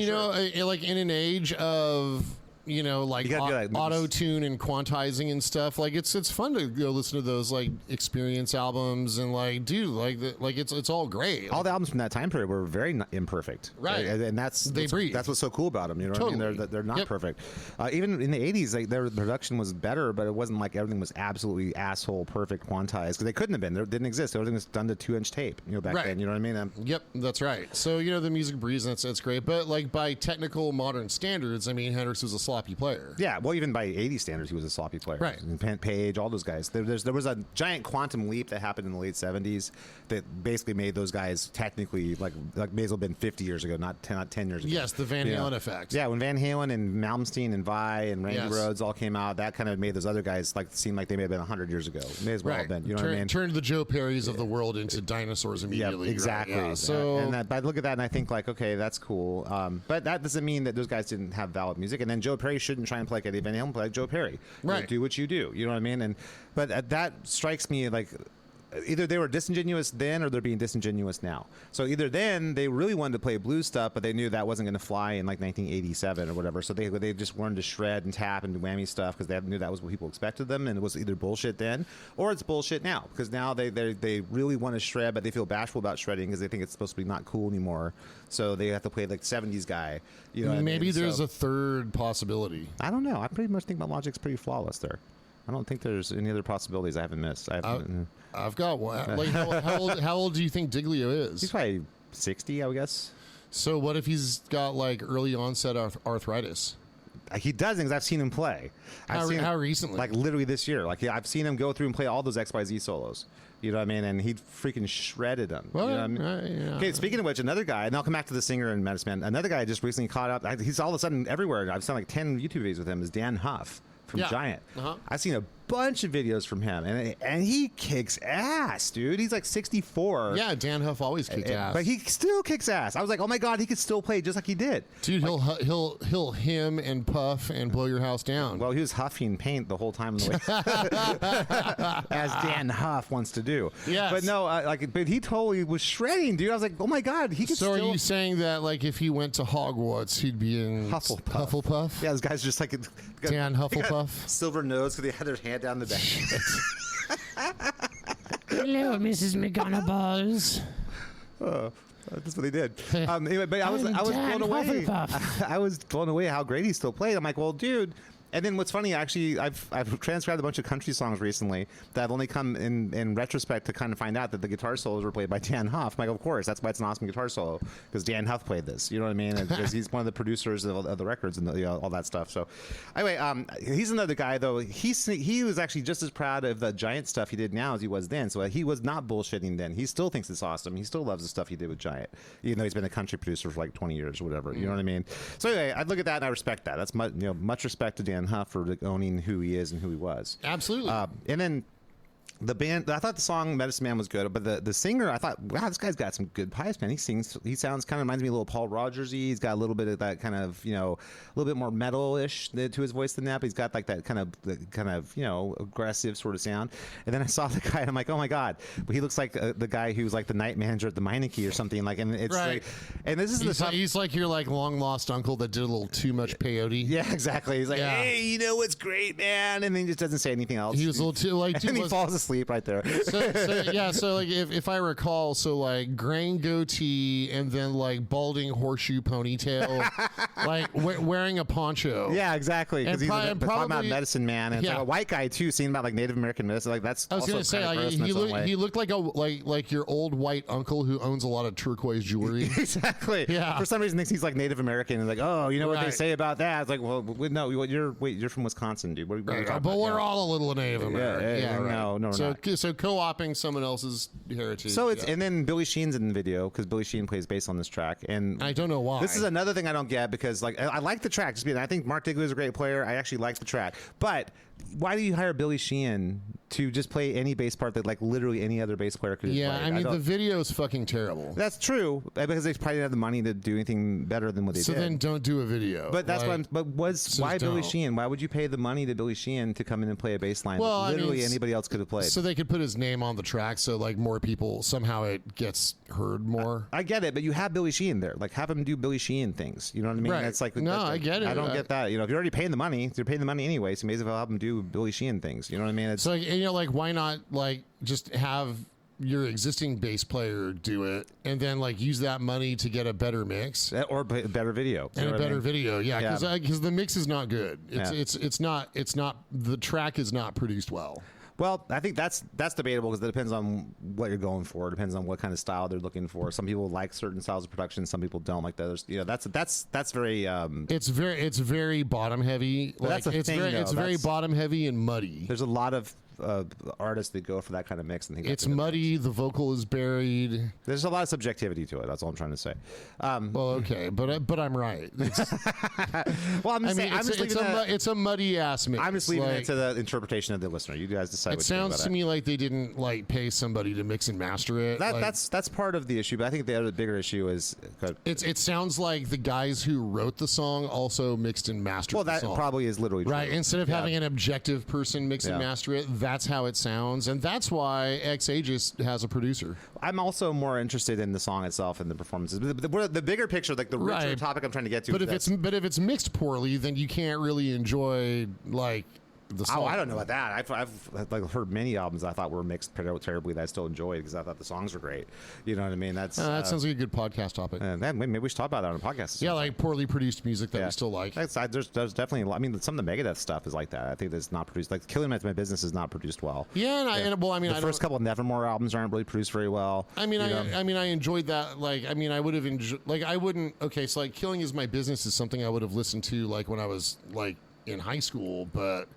like in an age of... auto tune and quantizing and stuff. Like it's fun to go listen to those like experience albums and it's all great. All the albums from that time period were very imperfect, right? And that's what's so cool about them. You know what I mean? They're not perfect. Even in the '80s, like their production was better, but it wasn't like everything was absolutely asshole perfect quantized because they couldn't have been. They didn't exist. Everything was done to 2-inch tape. Back then. You know what I mean? Yep, that's right. So the music breeze, that's great. But like by technical modern standards, I mean Hendrix was a sloppy player. Yeah, well, even by '80s standards, he was a sloppy player. Right. And Page, all those guys. There was a giant quantum leap that happened in the late '70s that basically made those guys technically like may as well have been 50 years ago, not 10 years ago. Yes, the Van Halen effect. Yeah, when Van Halen and Malmsteen and Vai and Randy Rhoads all came out, that kind of made those other guys like seem like they may have been 100 years ago. May as well have been. You know what I mean? Turned the Joe Perrys of the world into dinosaurs immediately. Yeah, exactly. Right? Yeah, so but I look at that and I think like, okay, that's cool. But that doesn't mean that those guys didn't have valid music. And then Joe Perry shouldn't try and play like Eddie Van Halen, play like Joe Perry. Right. Do what you do. You know what I mean? But that strikes me like either they were disingenuous then or they're being disingenuous now. So either then they really wanted to play blues stuff, but they knew that wasn't going to fly in like 1987 or whatever. So they just wanted to shred and tap and do whammy stuff because they knew that was what people expected them, and it was either bullshit then or it's bullshit now because now they really want to shred, but they feel bashful about shredding because they think it's supposed to be not cool anymore. So they have to play like 70s guy. You know, maybe there's a third possibility. I don't know. I pretty much think my logic's pretty flawless there. I don't think there's any other possibilities I haven't missed. I've got one. Like, how old do you think Diglio is? He's probably 60, I would guess. So what if he's got like early onset arthritis? He doesn't, because I've seen him play. How recently? Like literally this year. Like I've seen him go through and play all those XYZ solos. You know what I mean? And he freaking shredded them. Well, you know what I mean? Okay, speaking of which, another guy, and I'll come back to the singer and Medicine Man. Another guy I just recently caught up. He's all of a sudden everywhere. I've seen like 10 YouTube videos with him. Is Dan Huff from Giant. I've seen a bunch of videos from him, and he kicks ass, dude. He's like 64. Yeah, Dan Huff always kicked ass, but he still kicks ass. I was like, oh my god, he could still play just like he did, dude. Like, he'll him and puff and blow your house down. Well, he was huffing paint the whole time, as Dan Huff wants to do. Yeah, but no, but he totally was shredding, dude. I was like, oh my god, he could. So are you saying that like if he went to Hogwarts, he'd be in Hufflepuff? Yeah, this guy's just like Dan Hufflepuff, silver nose because they had their hand down the back. Hello, Mrs. McGonagall. That's what they did. Anyway, but I was blown away. I was blown away how great he still played. I'm like, well, dude. And then what's funny, actually, I've transcribed a bunch of country songs recently that I've only come in retrospect to kind of find out that the guitar solos were played by Dan Huff. I'm like, of course, that's why it's an awesome guitar solo, because Dan Huff played this. You know what I mean? Because he's one of the producers of the records and all that stuff. So anyway, he's another guy, though. He was actually just as proud of the Giant stuff he did now as he was then. So he was not bullshitting then. He still thinks it's awesome. He still loves the stuff he did with Giant, even though he's been a country producer for like 20 years or whatever. You know what I mean? So anyway, I look at that and I respect that. That's much respect to Dan Van Huff for owning who he is and who he was. Absolutely. And then the band, I thought the song Medicine Man was good, but the singer, I thought, wow, this guy's got some good pipes, man. He sounds kind of reminds me a little Paul Rodgers-y. He's got a little bit of that kind of, a little bit more metal-ish to his voice than that, but he's got like that kind of, aggressive sort of sound. And then I saw the guy, and I'm like, oh my God, but he looks like the guy who's like the night manager at the Meineke or something. Like, and it's right. like, and this is he's like your like long lost uncle that did a little too much peyote. Yeah, exactly. He's like, hey, you know what's great, man? And then he just doesn't say anything else. He was a little too like, and he falls asleep right there. So like if I recall, so like grain goatee and then like balding horseshoe ponytail, like wearing a poncho. Yeah, exactly. Because he's talking about medicine man, and it's like a white guy too, singing about like Native American medicine. Like that's. I was gonna say like, he looked like like your old white uncle who owns a lot of turquoise jewelry. Exactly. Yeah. For some reason, thinks he's like Native American, and like, oh, you know what they say about that? It's like, well, no, you're from Wisconsin, dude. What are you talking about? But we're all a little Native American. Yeah, right. No, so co-opting someone else's heritage. So it's and then Billy Sheehan's in the video because Billy Sheehan plays bass on this track, and I don't know why. This is another thing I don't get because like I like the track. I think Mark Digley is a great player. I actually like the track, but why do you hire Billy Sheehan to just play any bass part that like literally any other bass player could? Yeah, play? I mean the video is fucking terrible. That's true because they probably didn't have the money to do anything better than what they did. So then don't do a video. But that's why Billy Sheehan? Why would you pay the money to Billy Sheehan to come in and play a bass line that literally anybody else could have played? So they could put his name on the track, so like more people somehow it gets heard more. I get it, but you have Billy Sheehan there. Like have him do Billy Sheehan things. You know what I mean? Right. That's like I get it. I don't get that. If you're already paying the money, you're paying the money anyway. So you may as well have him do Billy Sheehan things. You know what I mean? It's so like why not like just have your existing bass player do it and then like use that money to get a better mix or better video and a better video. Yeah, because the mix is not good. It's not the track is not produced well. Well, I think that's debatable because it depends on what you're going for. It depends on what kind of style they're looking for. Some people like certain styles of production. Some people don't like the others. That's very. It's very bottom heavy. Like, it's very bottom heavy and muddy. There's a lot of artists that go for that kind of mix and think it's muddy. The vocal is buried. There's a lot of subjectivity to it. That's all I'm trying to say. Well, okay, but I'm right. Well, it's a muddy ass mix. I'm just leaving it to the interpretation of the listener. You guys decide. It sounds to me like they didn't like pay somebody to mix and master it. That's part of the issue, but I think the other bigger issue is it sounds like the guys who wrote the song also mixed and mastered. Well, that the song. Probably is literally true. Right. Instead of having an objective person mix and master it, that's how it sounds, and that's why X Aegis has a producer. I'm also more interested in the song itself and the performances. The bigger picture, like the richer topic I'm trying to get to. But if it's mixed poorly, then you can't really enjoy like the song. Oh, I don't know about that. I've like heard many albums I thought were mixed terribly that I still enjoyed because I thought the songs were great. You know what I mean? That sounds like a good podcast topic. Maybe we should talk about that on a podcast. Yeah, like poorly produced music that we still like. There's definitely. I mean, some of the Megadeth stuff is like that. I think that's not produced. Like Killing My Business is not produced well. Yeah, the first couple of Nevermore albums aren't really produced very well. I enjoyed that. Like, I would have enjoyed. Like, I wouldn't. Okay, so like Killing Is My Business is something I would have listened to like when I was like in high school, but.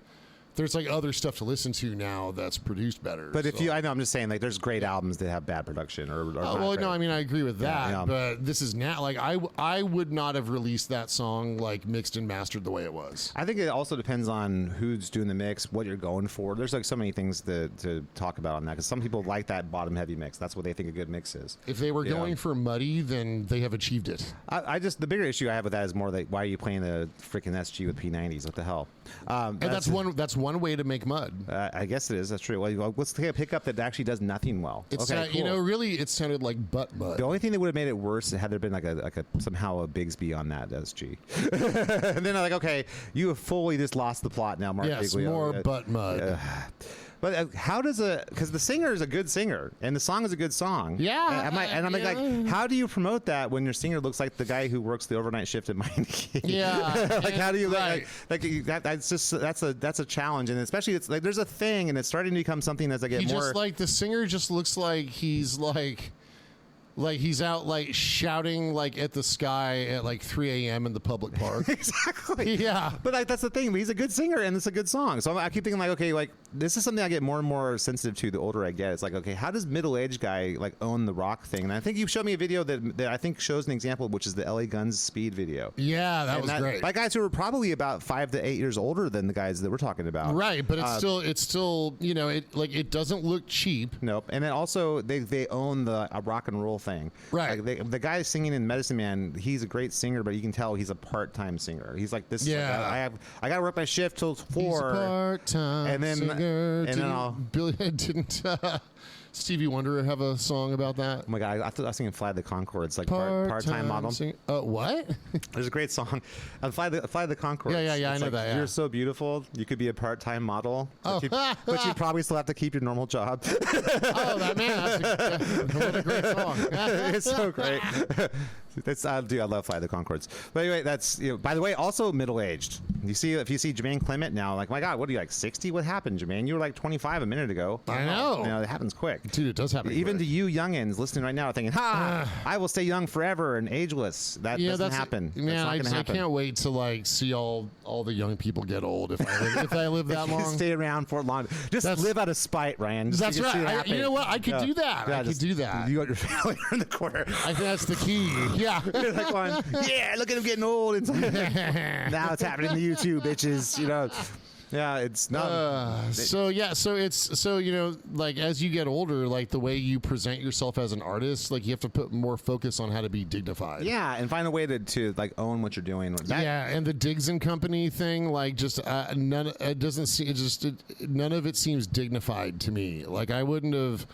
There's like other stuff to listen to now that's produced better. But I'm just saying, like, there's great albums that have bad production I agree with that. But this is now like I would not have released that song like mixed and mastered the way it was. I think it also depends on who's doing the mix, what you're going for. There's like so many things to talk about on that because some people like that bottom heavy mix. That's what they think a good mix is. If they were going for muddy, then they have achieved it. The bigger issue I have with that is more like why are you playing a freaking SG with P90s? What the hell? And that's one way to make mud. I guess it is. That's true. Well, let's take a pickup that actually does nothing well. Cool. Really, it sounded like butt mud. The only thing that would have made it worse had there been like a somehow a Bigsby on that SG. And then I'm like, okay, you have fully just lost the plot now, Mark. Yes, more butt mud. But how does because the singer is a good singer and the song is a good song. Yeah. I'm like, how do you promote that when your singer looks like the guy who works the overnight shift at Meineke? Yeah. Like, how do you that's a challenge, and especially it's like there's a thing, and it's starting to become something as I get more. The singer just looks like he's like Like he's out like shouting like at the sky at like 3 a.m. in the public park. Exactly. Yeah. But like that's the thing. He's a good singer and it's a good song. So I keep thinking like, okay, like this is something I get more and more sensitive to the older I get. It's like, okay, how does middle-aged guy like own the rock thing? And I think you showed me a video that I think shows an example, which is the LA Guns Speed video. Yeah, that was great. By guys who were probably about 5 to 8 years older than the guys that we're talking about. Right, but it's still you know, it doesn't look cheap. Nope. And then also they own the rock and roll thing. Right. Like the guy singing in Medicine Man, he's a great singer, but you can tell he's a part-time singer. He's like this. Yeah. I got to work my shift till 4. He's a part-time singer. And then Billy didn't Stevie Wonder have a song about that? Oh my God, I thought I was singing Fly the Conchords, like part-time model. What? There's a great song. Fly the Conchords. Yeah, I know that. Yeah. You're so beautiful. You could be a part-time model, but you probably still have to keep your normal job. Oh, that man, what a great song. It's so great. Dude, I love Fly the Conchords. But anyway, that's by the way, also middle-aged. If you see Jermaine Clement now, like my God, what are you like 60? What happened, Jermaine? You were like 25 a minute ago. I know. It happens quick. Dude, it does happen. Even quick. to you youngins listening right now, thinking, I will stay young forever and ageless. That doesn't happen. Man, I can't wait to like see all the young people get old if I live that long. Stay around for long. Just live out of spite, Ryan. That's right. You know what? I could do that. Yeah, I could do that. You got your family in the corner. I think that's the key. Yeah. You're like going, yeah, look at him getting old. Now it's happening to you too, bitches. Yeah, it's not. So like as you get older, like the way you present yourself as an artist, like you have to put more focus on how to be dignified. Yeah, and find a way to like own what you're doing. And the Diggs and Company thing, like just none of it seems dignified to me. Like I wouldn't have.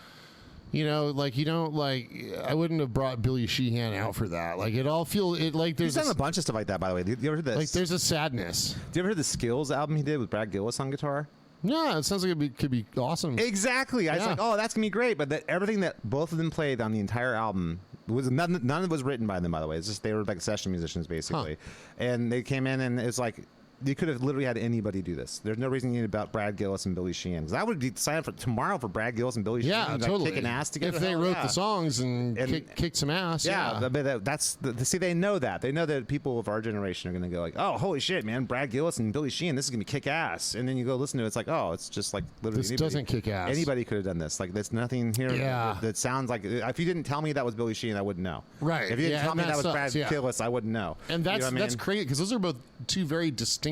I wouldn't have brought Billy Sheehan out for that. Like, there's He's done a bunch of stuff like that, by the way. You ever heard this? Like, there's a sadness. Do you ever hear the Skills album he did with Brad Gillis on guitar? Yeah, it sounds like it could be awesome. Exactly. I was like, oh, that's going to be great. But everything that both of them played on the entire album, none of it was written by them, by the way. It's just they were like session musicians, basically. And they came in, and it's like, you could have literally had anybody do this. There's no reason you need about Brad Gillis and Billy Sheehan. Because I would be signed for tomorrow for Brad Gillis and Billy Sheehan. Yeah, totally. Kicking ass together. If they wrote the songs and kicked some ass. Yeah, but see, they know that. They know that people of our generation are going to go like, oh, holy shit, man, Brad Gillis and Billy Sheehan, this is going to be kick ass. And then you go listen to it, it's like, oh, it's just like literally this doesn't kick ass. Anybody could have done this. Like, there's nothing here that sounds like. If you didn't tell me that was Billy Sheehan, I wouldn't know. Right. If you didn't tell me that was Brad Gillis, I wouldn't know. And that's crazy because those are both two very distinctive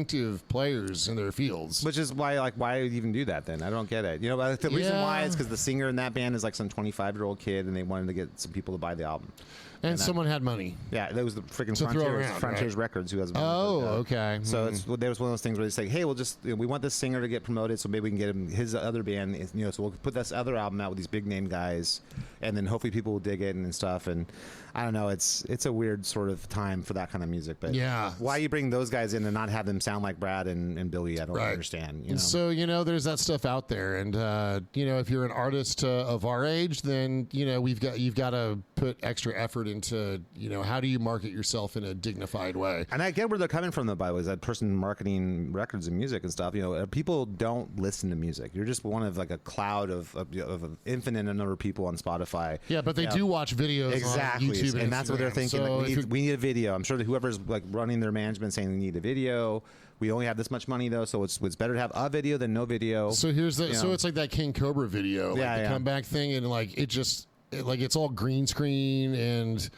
players in their fields. Which is why even do that then? I don't get it. The reason why is because the singer in that band is like some 25-year-old kid, and they wanted to get some people to buy the album. And someone had money. Yeah, that was the freaking Frontiers Records who has money. Oh, okay. So there was one of those things where they say, hey, we want this singer to get promoted, so maybe we can get him his other band. So we'll put this other album out with these big name guys, and then hopefully people will dig it and stuff. And I don't know, it's a weird sort of time for that kind of music. But why you bring those guys in and not have them sound like Brad and Billy? I don't understand. So there's that stuff out there, and if you're an artist of our age, then you've got to put extra effort into how do you market yourself in a dignified way. And I get where they're coming from, though. By the way, that person marketing records and music and stuff. People don't listen to music. You're just one of like a cloud of an infinite number of people on Spotify. Yeah, but they do watch videos exactly. on YouTube and that's what they're thinking. So like, we need a video. I'm sure that whoever's like running their management saying we need a video. We only have this much money though, so it's better to have a video than no video. So here's so it's like that King Cobra video, like the comeback thing, and like it's all green screen and.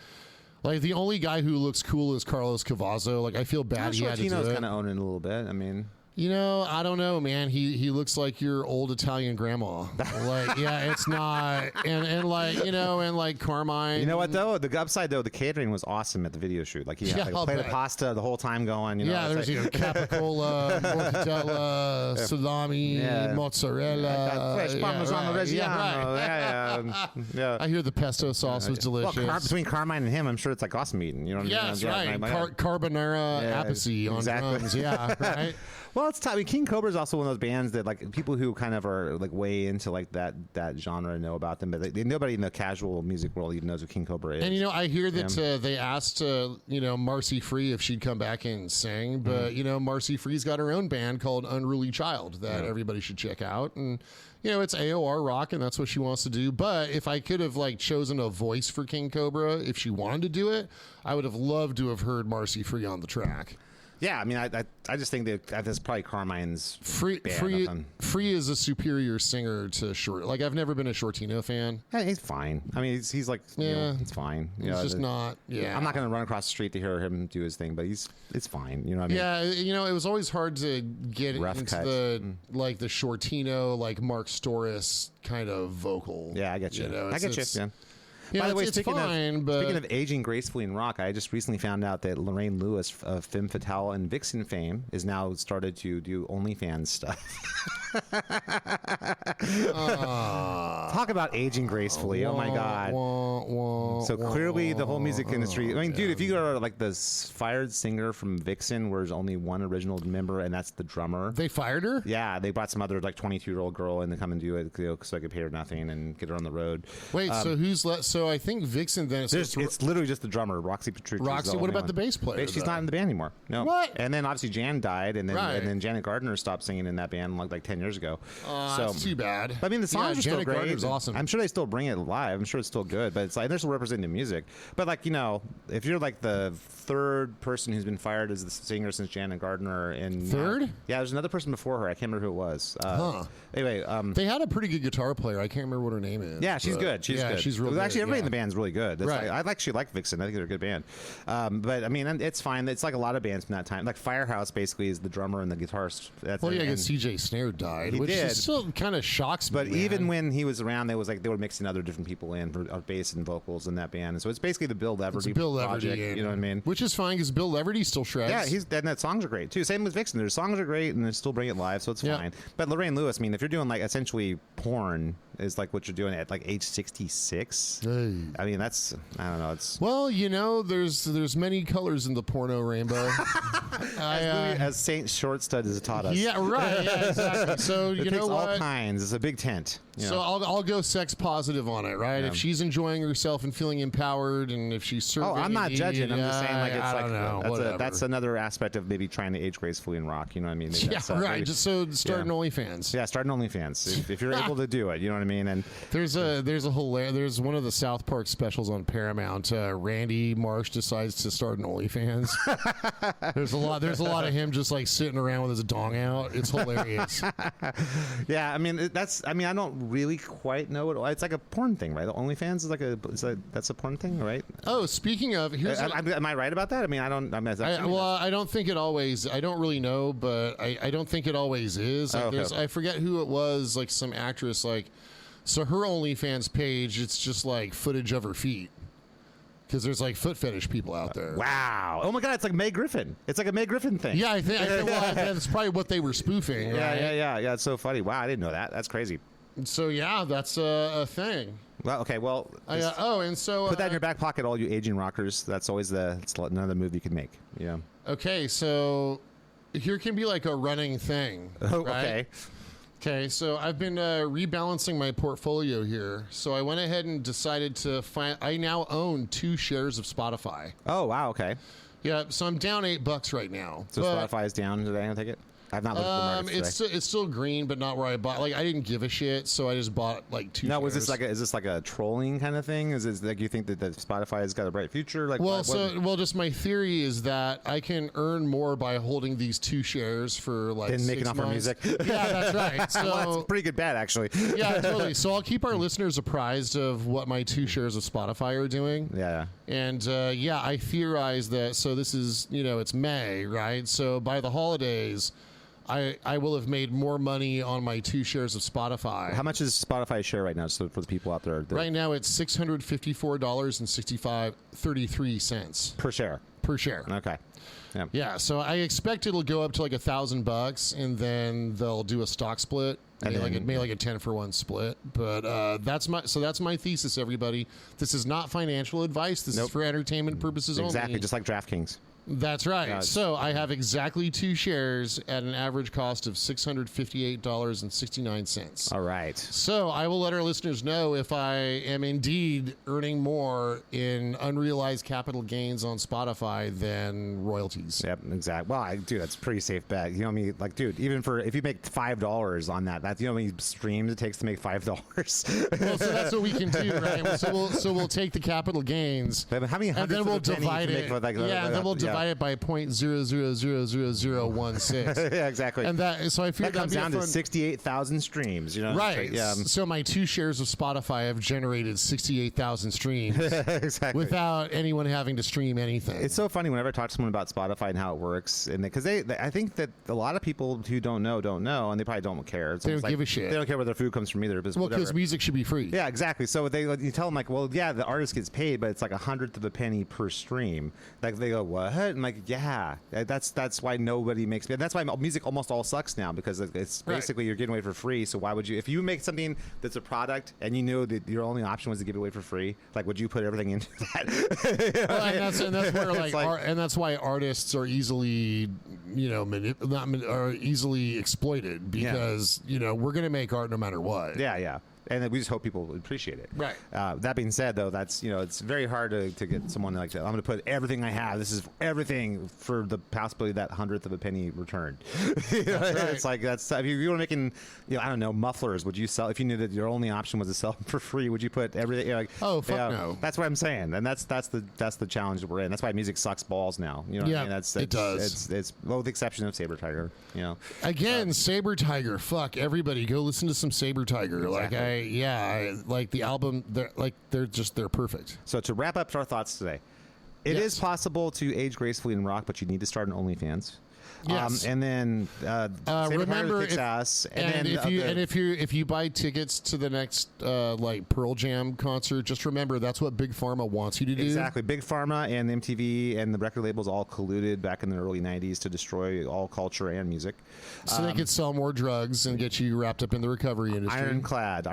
Like the only guy who looks cool is Carlos Cavazo. Like I feel bad he had to do it. Kind of owning a little bit. I mean. I don't know, man. He looks like your old Italian grandma. Like, it's not, and like Carmine. You know what though? The upside though, the catering was awesome at the video shoot. Like he had a plate of pasta the whole time going. There's capicola, mortadella, salami, mozzarella, fresh Parmesan Reggiano. Yeah. I hear the pesto sauce was delicious. Well, between Carmine and him, I'm sure it's like awesome eating. You know what I mean? That's right. Carbonara Appice on drums. Yeah, right. Well, it's tough. I mean, King Cobra is also one of those bands that like people who kind of are like way into like that genre know about them, but nobody in the casual music world even knows who King Cobra is. And I hear that they asked Marcy Free if she'd come back and sing, but Marcy Free's got her own band called Unruly Child that everybody should check out, and it's AOR rock, and that's what she wants to do. But if I could have like chosen a voice for King Cobra, if she wanted to do it, I would have loved to have heard Marcy Free on the track. Yeah, I mean, I just think that that's probably Carmine's Free is a superior singer to Short. Like, I've never been a Shortino fan. Yeah, he's fine. I mean, he's like, it's fine. He's just not. Yeah, I'm not going to run across the street to hear him do his thing, but it's fine. You know what I mean? Yeah, it was always hard to get into the like the Shortino, like Mark Storis kind of vocal. Yeah, I get you. I get you. Yeah. Yeah, by the way, speaking of aging gracefully in rock, I just recently found out that Lorraine Lewis of Femme Fatale and Vixen fame is now started to do OnlyFans stuff. Talk about aging gracefully. Oh my God. So clearly the whole music industry. I mean, dude, if you go to like the fired singer from Vixen, where there's only one original member, and that's the drummer. They fired her? Yeah, they brought some other like 22-year-old girl in to come and do it so I could pay her nothing and get her on the road. Wait, so who's left? So I think Vixen then it's literally just the drummer, Roxy Petrucci. Roxy, what about the bass player? She's not in the band anymore. No. What? And then obviously Jan died, and then Janet Gardner stopped singing in that band like 10 years ago. That's too bad. But I mean, the songs are still great. Gardner's awesome. I'm sure they still bring it live. I'm sure it's still good, but it's like they're still representing the music. But like if you're like the third person who's been fired as the singer since Janet Gardner, and third? Yeah, there's another person before her. I can't remember who it was. Anyway, they had a pretty good guitar player. I can't remember what her name is. Yeah, she's good. She's good. She's really good. Actually, everybody in the band's really good. Right. I actually like Vixen. I think they're a good band. But I mean, it's fine. It's like a lot of bands from that time. Like Firehouse basically is the drummer and the guitarist. Because CJ Snare died, which still kind of shocks me. But even when he was around, they were mixing other different people in for bass and vocals in that band. And so it's basically the Bill Leverty project. You know what I mean? Which is fine because Bill Leverty still shreds. Yeah, and that songs are great too. Same with Vixen. Their songs are great and they still bring it live, so it's fine. But Lorraine Lewis, I mean, if you're doing like essentially porn is like what you're doing at like age 66. Hey. I mean, that's, I don't know. It's there's many colors in the porno rainbow. as Saint Shortstud has taught us. Yeah, right. Yeah, exactly. So it takes all kinds. It's a big tent. So I'll go sex positive on it, right? Yeah. If she's enjoying herself and feeling empowered, and if she's serving. Oh, I'm not judging. I'm just saying, like, it's I don't know, that's another aspect of maybe trying to age gracefully in rock. You know what I mean? Maybe right. Maybe, just so start an OnlyFans. Yeah, start an OnlyFans if you're able to do it. You know what I mean? And there's one of the South Park specials on Paramount. Randy Marsh decides to start an OnlyFans. there's a lot of him just like sitting around with his dong out. It's hilarious. Yeah, I mean I don't really quite know what it's like a porn thing, right? The OnlyFans is that's a porn thing, right? Oh, speaking of, am I right about that? I mean, I don't think it always. I don't really know, but I don't think it always is. Like, I forget who it was. Like some actress. So her OnlyFans page, it's just like footage of her feet. Because there's like foot fetish people out there. Wow! Oh my God! It's like May Griffin. It's like a May Griffin thing. Yeah, I think that's probably what they were spoofing. Right? Yeah. It's so funny. Wow, I didn't know that. That's crazy. So yeah, that's a thing. Well, okay. Well, and so put that in your back pocket, all you aging rockers. That's always it's another move you can make. Yeah. Okay, so here can be like a running thing. Oh, right? Okay. Okay, so I've been rebalancing my portfolio here. So I went ahead and decided to I now own 2 shares of Spotify. Oh, wow, okay. Yeah, so I'm down $8 right now. So Spotify is down today, I take it? I've not looked at the markets today. It's still green, but not where I bought. Like, I didn't give a shit, so I just bought like 2 shares. Is this like a trolling kind of thing? Is this like you think that Spotify has got a bright future? Like, just my theory is that I can earn more by holding these 2 shares for like than 6 making off our music. Yeah, that's right. So well, that's a pretty good bet, actually. Yeah, totally. So I'll keep our listeners apprised of what my 2 shares of Spotify are doing. Yeah. And I theorize that. So this is it's May, right? So by the holidays, I will have made more money on my 2 shares of Spotify. How much is Spotify share right now? So for the people out there, right now it's $654.33 per share. Per share. Okay. Yeah. So I expect it'll go up to like $1,000, and then they'll do a stock split. Maybe like a 10-for-1 split. But that's my thesis, everybody. This is not financial advice. This is for entertainment purposes only. Exactly, just like DraftKings. That's right. So I have exactly 2 shares at an average cost of $658.69. All right. So I will let our listeners know if I am indeed earning more in unrealized capital gains on Spotify than royalties. Yep, exactly. Well, dude, that's a pretty safe bet. You know what I mean? Like, dude, even if you make $5 on that's, you know how many streams it takes to make $5? Well, so that's what we can do, right? So we'll take the capital gains, how many and then we'll divide it. And then we'll divide it by 0.00000016. Yeah, exactly. And so I figured that comes down to 68,000 streams. You know, right? Like, so my 2 shares of Spotify have generated 68,000 streams exactly without anyone having to stream anything. It's so funny whenever I talk to someone about Spotify and how it works, and because I think that a lot of people who don't know, and they probably don't care. They don't give a shit. They don't care where their food comes from either. Well, because music should be free. Yeah, exactly. So you tell them like, well, yeah, the artist gets paid, but it's like 1/100 of a penny per stream. Like they go, what? I'm like, yeah, that's why nobody makes. That's why music almost all sucks now, because it's basically you're giving away for free. So why would you, if you make something that's a product and you know that your only option was to give it away for free, like would you put everything into that? Well, and that's where and that's why artists are easily, are easily exploited, because we're going to make art no matter what. Yeah. And we just hope people appreciate it. Right. That being said, though, that's it's very hard to get someone like that. I'm going to put everything I have. This is everything for the possibility that 1/100 of a penny returned. Right. It's like that's if you were making I don't know, mufflers. Would you sell if you knew that your only option was to sell them for free? Would you put everything? Oh fuck no. That's what I'm saying, and that's the challenge that we're in. That's why music sucks balls now. You know what I mean? It does. It's with the exception of Saber Tiger. Again, Saber Tiger. Fuck everybody. Go listen to some Saber Tiger. Exactly. I like the album. They're perfect. So to wrap up our thoughts today, it is possible to age gracefully in rock, but you need to start an OnlyFans. Yes. And then remember, if you buy tickets to the next Pearl Jam concert, just remember that's what Big Pharma wants you to do. Exactly. Big Pharma and MTV and the record labels all colluded back in the early 90s to destroy all culture and music. So they could sell more drugs and get you wrapped up in the recovery industry. Ironclad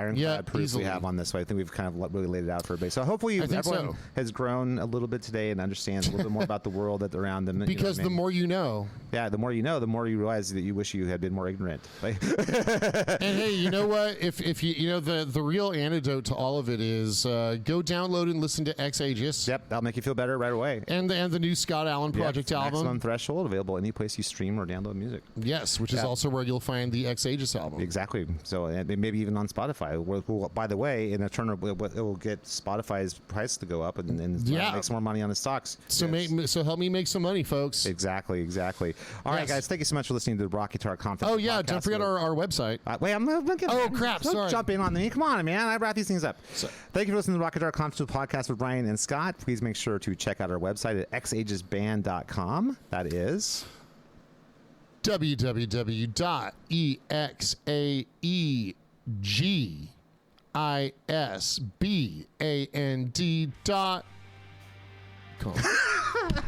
proof easily. We have on this. So I think we've kind of really laid it out for everybody. So hopefully everyone has grown a little bit today and understands a little bit more about the world that's around them. Because the more you know. Yeah, the more you know, the more you realize that you wish you had been more ignorant. And hey, you know what? If you the real antidote to all of it is go download and listen to Ex Aegis. Yep, that'll make you feel better right away. And the new Scott Allen Project album. Maximum Threshold, available any place you stream or download music. Yes, which is also where you'll find the Ex Aegis album. Exactly. So maybe even on Spotify. By the way, in a turn, it will get Spotify's price to go up and make some more money on the stocks. So help me make some money, folks. Exactly. All right, guys. Thank you so much for listening to the Rock Guitar Conference. Oh yeah, don't forget our website. Wait, crap! Sorry. Jump in on me. Come on, man. I wrap these things up. Thank you for listening to the Rock Guitar Conference podcast with Brian and Scott. Please make sure to check out our website at xaegisband.com. That is www.exaegisband.com.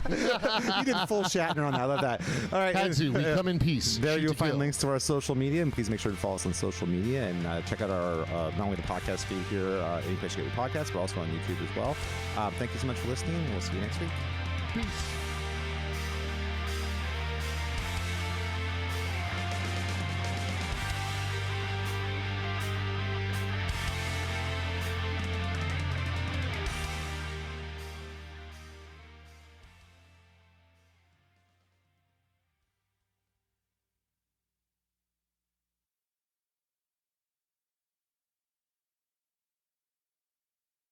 You did full Shatner on that. I love that. All right. Had to. We come in peace. There you'll find links to our social media, and please make sure to follow us on social media and check out our not only the podcast feed here, any place you get your podcasts, but also on YouTube as well. Thank you so much for listening, and we'll see you next week. Peace.